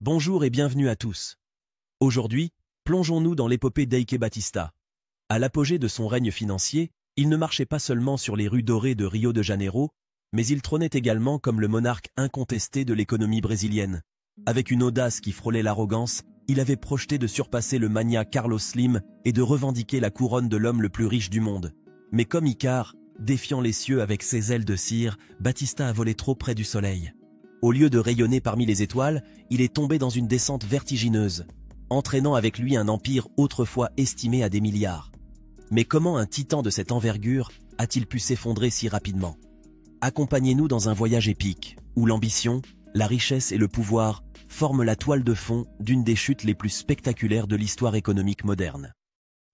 Bonjour et bienvenue à tous. Aujourd'hui, plongeons-nous dans l'épopée d'Eike Batista. À l'apogée de son règne financier, il ne marchait pas seulement sur les rues dorées de Rio de Janeiro, mais il trônait également comme le monarque incontesté de l'économie brésilienne. Avec une audace qui frôlait l'arrogance, il avait projeté de surpasser le magnat Carlos Slim et de revendiquer la couronne de l'homme le plus riche du monde. Mais comme Icare, défiant les cieux avec ses ailes de cire, Batista a volé trop près du soleil. Au lieu de rayonner parmi les étoiles, il est tombé dans une descente vertigineuse, entraînant avec lui un empire autrefois estimé à des milliards. Mais comment un titan de cette envergure a-t-il pu s'effondrer si rapidement? Accompagnez-nous dans un voyage épique, où l'ambition, la richesse et le pouvoir forment la toile de fond d'une des chutes les plus spectaculaires de l'histoire économique moderne.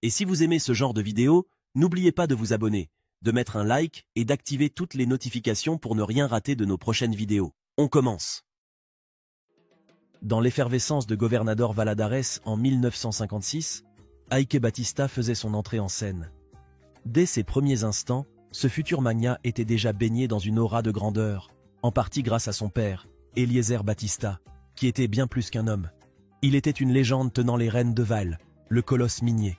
Et si vous aimez ce genre de vidéo, n'oubliez pas de vous abonner, de mettre un like et d'activer toutes les notifications pour ne rien rater de nos prochaines vidéos. On commence. Dans l'effervescence de Governador Valadares en 1956, Eike Batista faisait son entrée en scène. Dès ses premiers instants, ce futur magnat était déjà baigné dans une aura de grandeur, en partie grâce à son père, Eliezer Batista, qui était bien plus qu'un homme. Il était une légende tenant les rênes de Val, le colosse minier.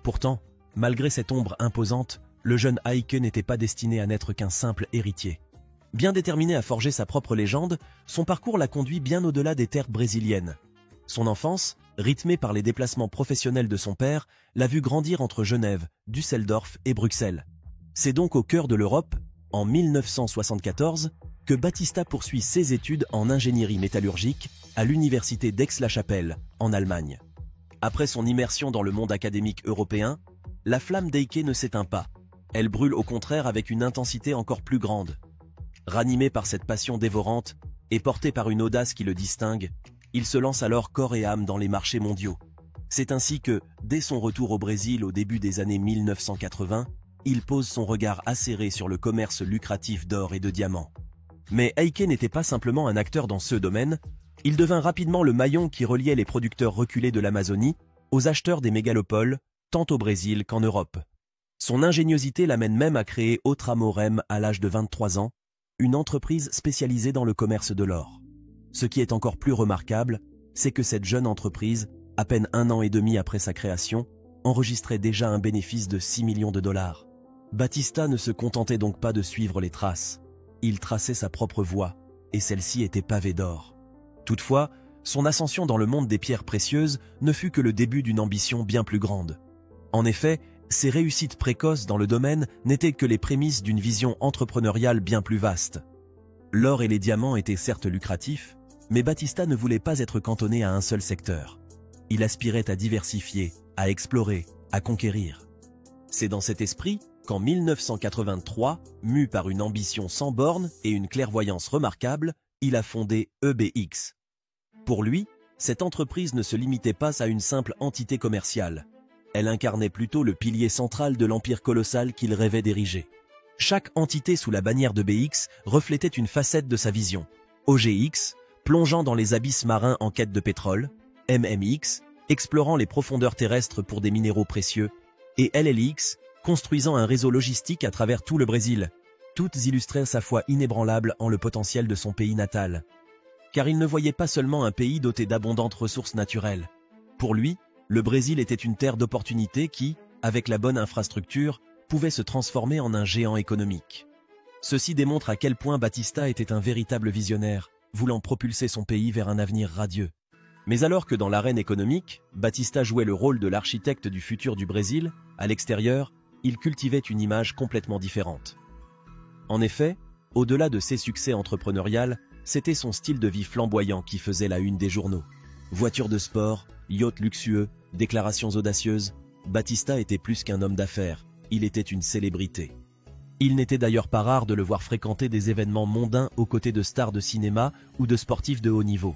Pourtant, malgré cette ombre imposante, le jeune Eike n'était pas destiné à n'être qu'un simple héritier. Bien déterminé à forger sa propre légende, son parcours l'a conduit bien au-delà des terres brésiliennes. Son enfance, rythmée par les déplacements professionnels de son père, l'a vu grandir entre Genève, Düsseldorf et Bruxelles. C'est donc au cœur de l'Europe, en 1974, que Batista poursuit ses études en ingénierie métallurgique à l'université d'Aix-la-Chapelle, en Allemagne. Après son immersion dans le monde académique européen, la flamme d'Eike ne s'éteint pas. Elle brûle au contraire avec une intensité encore plus grande. Ranimé par cette passion dévorante et porté par une audace qui le distingue, il se lance alors corps et âme dans les marchés mondiaux. C'est ainsi que, dès son retour au Brésil au début des années 1980, il pose son regard acéré sur le commerce lucratif d'or et de diamants. Mais Eike n'était pas simplement un acteur dans ce domaine, il devint rapidement le maillon qui reliait les producteurs reculés de l'Amazonie aux acheteurs des mégalopoles, tant au Brésil qu'en Europe. Son ingéniosité l'amène même à créer Otramorem à l'âge de 23 ans, une entreprise spécialisée dans le commerce de l'or. Ce qui est encore plus remarquable, c'est que cette jeune entreprise, à peine 1 an et demi après sa création, enregistrait déjà un bénéfice de 6 millions de dollars. Batista ne se contentait donc pas de suivre les traces. Il traçait sa propre voie, et celle-ci était pavée d'or. Toutefois, son ascension dans le monde des pierres précieuses ne fut que le début d'une ambition bien plus grande. En effet, ses réussites précoces dans le domaine n'étaient que les prémices d'une vision entrepreneuriale bien plus vaste. L'or et les diamants étaient certes lucratifs, mais Batista ne voulait pas être cantonné à un seul secteur. Il aspirait à diversifier, à explorer, à conquérir. C'est dans cet esprit qu'en 1983, mu par une ambition sans bornes et une clairvoyance remarquable, il a fondé EBX. Pour lui, cette entreprise ne se limitait pas à une simple entité commerciale. Elle incarnait plutôt le pilier central de l'empire colossal qu'il rêvait d'ériger. Chaque entité sous la bannière de BX reflétait une facette de sa vision. OGX, plongeant dans les abysses marins en quête de pétrole, MMX, explorant les profondeurs terrestres pour des minéraux précieux, et LLX, construisant un réseau logistique à travers tout le Brésil. Toutes illustraient sa foi inébranlable en le potentiel de son pays natal. Car il ne voyait pas seulement un pays doté d'abondantes ressources naturelles. Pour lui, le Brésil était une terre d'opportunités qui, avec la bonne infrastructure, pouvait se transformer en un géant économique. Ceci démontre à quel point Batista était un véritable visionnaire, voulant propulser son pays vers un avenir radieux. Mais alors que dans l'arène économique, Batista jouait le rôle de l'architecte du futur du Brésil, à l'extérieur, il cultivait une image complètement différente. En effet, au-delà de ses succès entrepreneuriaux, c'était son style de vie flamboyant qui faisait la une des journaux. Voitures de sport, yachts luxueux, déclarations audacieuses, Batista était plus qu'un homme d'affaires, il était une célébrité. Il n'était d'ailleurs pas rare de le voir fréquenter des événements mondains aux côtés de stars de cinéma ou de sportifs de haut niveau.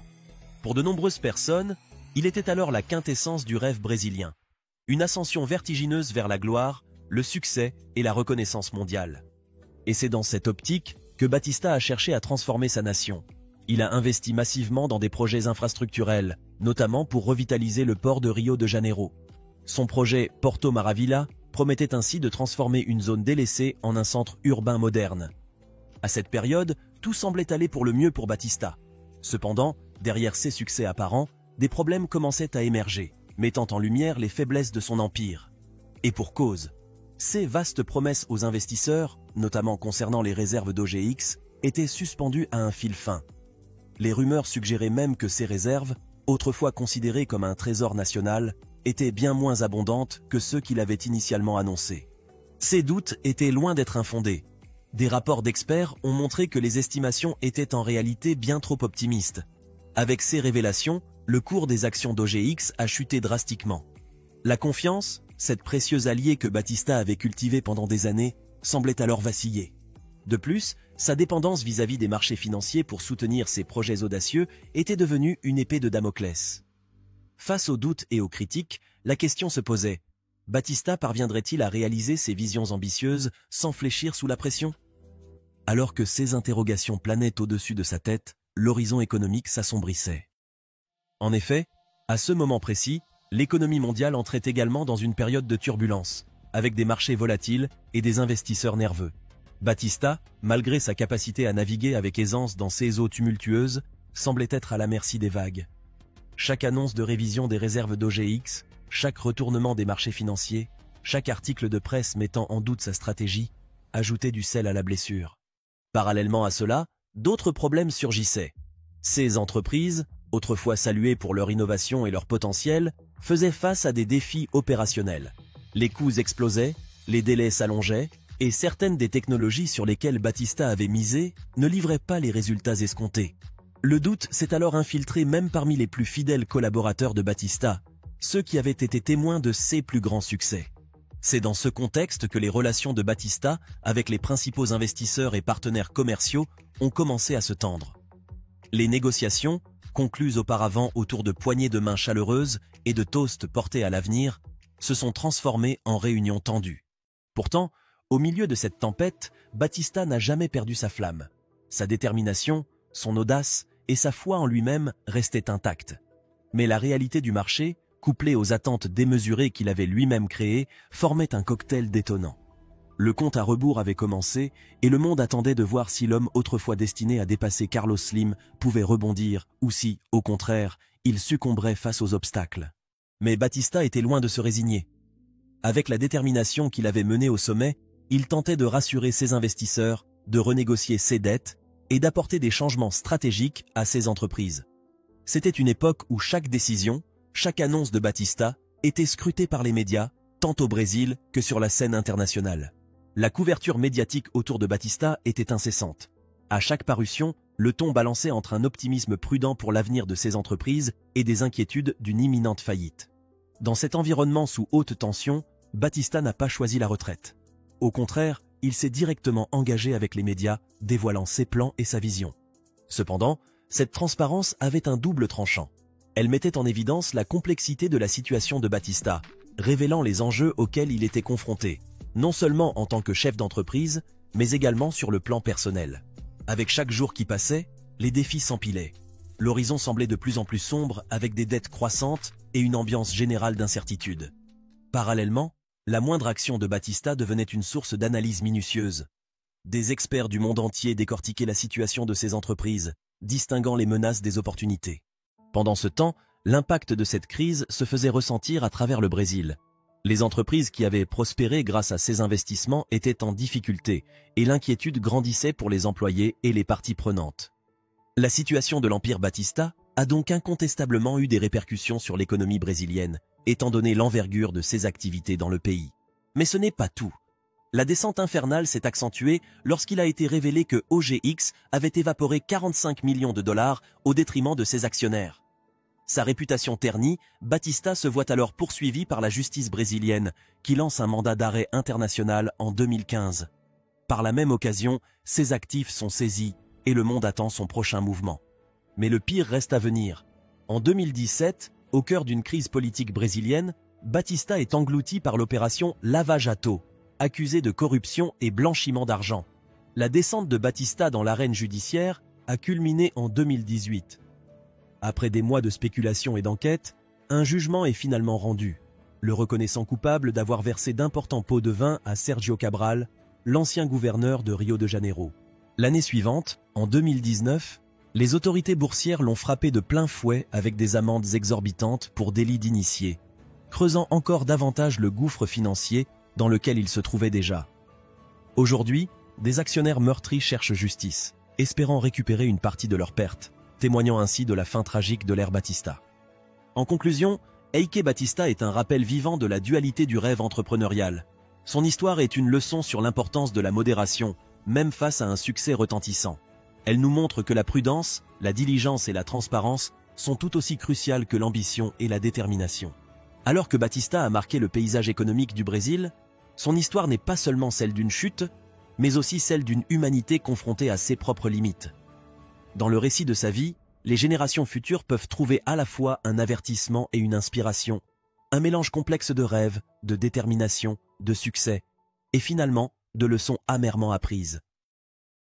Pour de nombreuses personnes, il était alors la quintessence du rêve brésilien. Une ascension vertigineuse vers la gloire, le succès et la reconnaissance mondiale. Et c'est dans cette optique que Batista a cherché à transformer sa nation. Il a investi massivement dans des projets infrastructurels, notamment pour revitaliser le port de Rio de Janeiro. Son projet Porto Maravilha promettait ainsi de transformer une zone délaissée en un centre urbain moderne. À cette période, tout semblait aller pour le mieux pour Batista. Cependant, derrière ces succès apparents, des problèmes commençaient à émerger, mettant en lumière les faiblesses de son empire. Et pour cause, ces vastes promesses aux investisseurs, notamment concernant les réserves d'OGX, étaient suspendues à un fil fin. Les rumeurs suggéraient même que ces réserves, autrefois considérées comme un trésor national, étaient bien moins abondantes que ceux qu'il avait initialement annoncés. Ces doutes étaient loin d'être infondés. Des rapports d'experts ont montré que les estimations étaient en réalité bien trop optimistes. Avec ces révélations, le cours des actions d'OGX a chuté drastiquement. La confiance, cette précieuse alliée que Batista avait cultivée pendant des années, semblait alors vaciller. De plus, sa dépendance vis-à-vis des marchés financiers pour soutenir ses projets audacieux était devenue une épée de Damoclès. Face aux doutes et aux critiques, la question se posait: Batista parviendrait-il à réaliser ses visions ambitieuses sans fléchir sous la pression? Alors que ces interrogations planaient au-dessus de sa tête, l'horizon économique s'assombrissait. En effet, à ce moment précis, l'économie mondiale entrait également dans une période de turbulence, avec des marchés volatiles et des investisseurs nerveux. Batista, malgré sa capacité à naviguer avec aisance dans ces eaux tumultueuses, semblait être à la merci des vagues. Chaque annonce de révision des réserves d'OGX, chaque retournement des marchés financiers, chaque article de presse mettant en doute sa stratégie, ajoutait du sel à la blessure. Parallèlement à cela, d'autres problèmes surgissaient. Ces entreprises, autrefois saluées pour leur innovation et leur potentiel, faisaient face à des défis opérationnels. Les coûts explosaient, les délais s'allongeaient, et certaines des technologies sur lesquelles Batista avait misé ne livraient pas les résultats escomptés. Le doute s'est alors infiltré même parmi les plus fidèles collaborateurs de Batista, ceux qui avaient été témoins de ses plus grands succès. C'est dans ce contexte que les relations de Batista avec les principaux investisseurs et partenaires commerciaux ont commencé à se tendre. Les négociations, concluses auparavant autour de poignées de main chaleureuses et de toasts portés à l'avenir, se sont transformées en réunions tendues. Pourtant, au milieu de cette tempête, Batista n'a jamais perdu sa flamme. Sa détermination, son audace et sa foi en lui-même restaient intactes. Mais la réalité du marché, couplée aux attentes démesurées qu'il avait lui-même créées, formait un cocktail détonnant. Le compte à rebours avait commencé et le monde attendait de voir si l'homme autrefois destiné à dépasser Carlos Slim pouvait rebondir ou si, au contraire, il succomberait face aux obstacles. Mais Batista était loin de se résigner. Avec la détermination qu'il avait menée au sommet, il tentait de rassurer ses investisseurs, de renégocier ses dettes et d'apporter des changements stratégiques à ses entreprises. C'était une époque où chaque décision, chaque annonce de Batista était scrutée par les médias, tant au Brésil que sur la scène internationale. La couverture médiatique autour de Batista était incessante. À chaque parution, le ton balançait entre un optimisme prudent pour l'avenir de ses entreprises et des inquiétudes d'une imminente faillite. Dans cet environnement sous haute tension, Batista n'a pas choisi la retraite. Au contraire, il s'est directement engagé avec les médias, dévoilant ses plans et sa vision. Cependant, cette transparence avait un double tranchant. Elle mettait en évidence la complexité de la situation de Batista, révélant les enjeux auxquels il était confronté, non seulement en tant que chef d'entreprise, mais également sur le plan personnel. Avec chaque jour qui passait, les défis s'empilaient. L'horizon semblait de plus en plus sombre avec des dettes croissantes et une ambiance générale d'incertitude. Parallèlement, la moindre action de Batista devenait une source d'analyse minutieuse. Des experts du monde entier décortiquaient la situation de ces entreprises, distinguant les menaces des opportunités. Pendant ce temps, l'impact de cette crise se faisait ressentir à travers le Brésil. Les entreprises qui avaient prospéré grâce à ces investissements étaient en difficulté et l'inquiétude grandissait pour les employés et les parties prenantes. La situation de l'empire Batista a donc incontestablement eu des répercussions sur l'économie brésilienne, étant donné l'envergure de ses activités dans le pays. Mais ce n'est pas tout. La descente infernale s'est accentuée lorsqu'il a été révélé que OGX avait évaporé 45 millions de dollars au détriment de ses actionnaires. Sa réputation ternie, Batista se voit alors poursuivi par la justice brésilienne, qui lance un mandat d'arrêt international en 2015. Par la même occasion, ses actifs sont saisis et le monde attend son prochain mouvement. Mais le pire reste à venir. En 2017, au cœur d'une crise politique brésilienne, Batista est englouti par l'opération Lava Jato, accusé de corruption et blanchiment d'argent. La descente de Batista dans l'arène judiciaire a culminé en 2018. Après des mois de spéculation et d'enquête, un jugement est finalement rendu, le reconnaissant coupable d'avoir versé d'importants pots de vin à Sergio Cabral, l'ancien gouverneur de Rio de Janeiro. L'année suivante, en 2019, Les autorités boursières l'ont frappé de plein fouet avec des amendes exorbitantes pour délit d'initié, creusant encore davantage le gouffre financier dans lequel il se trouvait déjà. Aujourd'hui, des actionnaires meurtris cherchent justice, espérant récupérer une partie de leurs pertes, témoignant ainsi de la fin tragique de l'ère Batista. En conclusion, Eike Batista est un rappel vivant de la dualité du rêve entrepreneurial. Son histoire est une leçon sur l'importance de la modération, même face à un succès retentissant. Elle nous montre que la prudence, la diligence et la transparence sont tout aussi cruciales que l'ambition et la détermination. Alors que Batista a marqué le paysage économique du Brésil, son histoire n'est pas seulement celle d'une chute, mais aussi celle d'une humanité confrontée à ses propres limites. Dans le récit de sa vie, les générations futures peuvent trouver à la fois un avertissement et une inspiration, un mélange complexe de rêves, de détermination, de succès, et finalement, de leçons amèrement apprises.